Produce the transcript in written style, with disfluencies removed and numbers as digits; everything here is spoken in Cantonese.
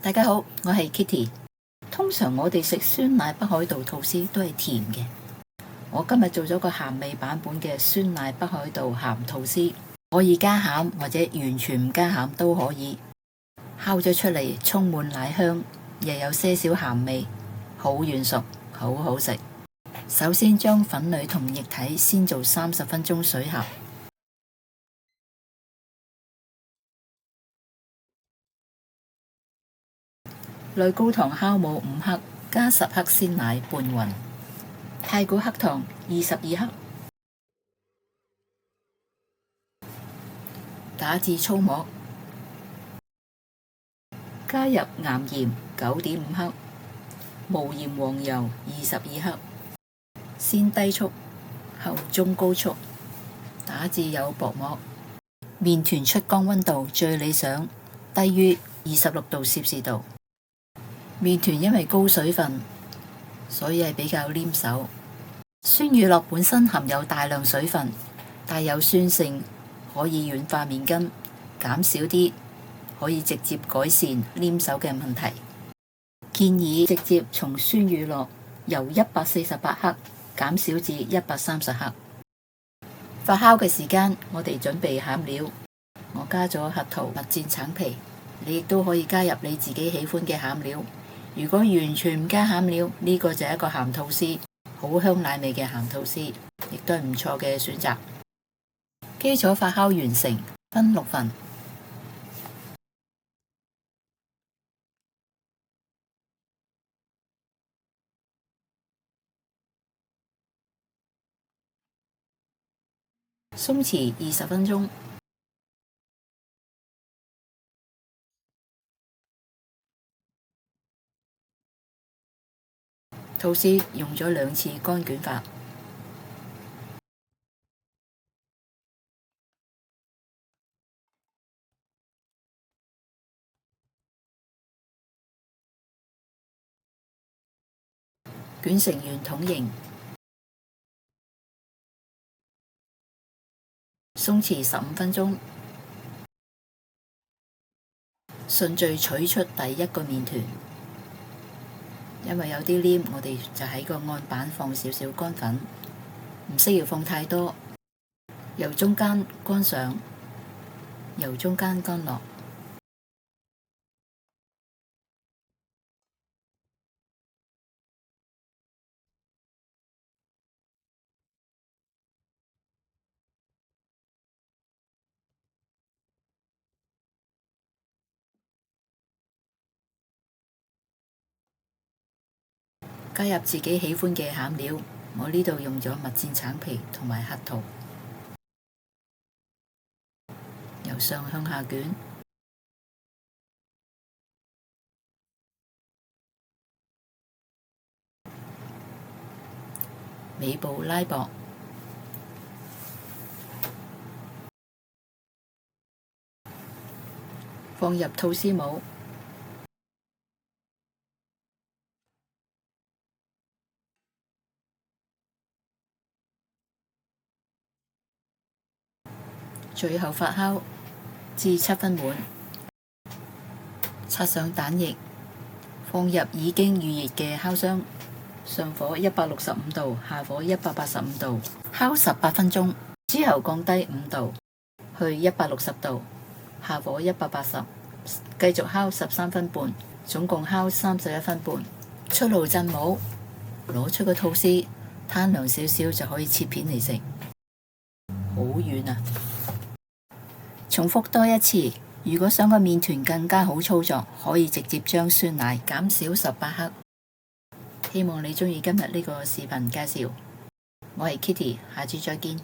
大家好，我係 Kitty。通常我哋食酸奶北海道吐司都係甜嘅，我今日做咗個鹹味版本嘅酸奶北海道鹹吐司，可以加餡或者完全唔加餡都可以。烤咗出嚟充滿奶香，又有些少鹹味，好軟熟，好好食。首先將粉類同液體先做30分鐘水合。內高糖酵母5克，加10克鮮奶拌勻。太古黑糖22克，打至粗末。加入岩鹽9.5克，無鹽黃油22克。先低速後中高速打至有薄膜。麵團出缸溫度最理想低於26度攝氏度。麵團因為高水分，所以係比較黏手。酸乳酪本身含有大量水分，帶有酸性，可以軟化麵筋，減少啲，可以直接改善黏手嘅問題。建議直接從酸乳酪由148克減少至130克。發酵嘅時間，我哋準備餡料。我加咗核桃、蜜餞橙皮，你亦都可以加入你自己喜歡嘅餡料。如果完全唔加餡料，呢個就係一個鹹吐司，好香奶味嘅鹹吐司，亦都係唔錯嘅選擇。基礎發酵完成，分6份。鬆弛20分鐘。吐司用咗2次乾捲法。捲成圓筒形。鬆弛15分鐘。順序取出第一個麵團，因為有啲黏，我哋就喺個案板放少少乾粉，唔需要放太多。由中間乾上，由中間乾落。加入自己喜歡嘅餡料，我呢度用咗蜜餞橙皮同埋核桃，由上向下捲，尾部拉薄，放入吐司模。最後發酵至7分滿，擦上蛋液，放入已經預熱嘅烤箱，上火165度，下火185度，烤18分鐘，之後降低5度，去160度，下火180，繼續烤13分半，總共烤31分半。出爐震模，攞出個吐司，攤涼少少就可以切片嚟食，好軟啊！重複多一次，如果想個麵團更加好操作，可以直接將酸奶減少18克。希望你鍾意今日呢個視頻介紹。我係 Kitty，下次再見。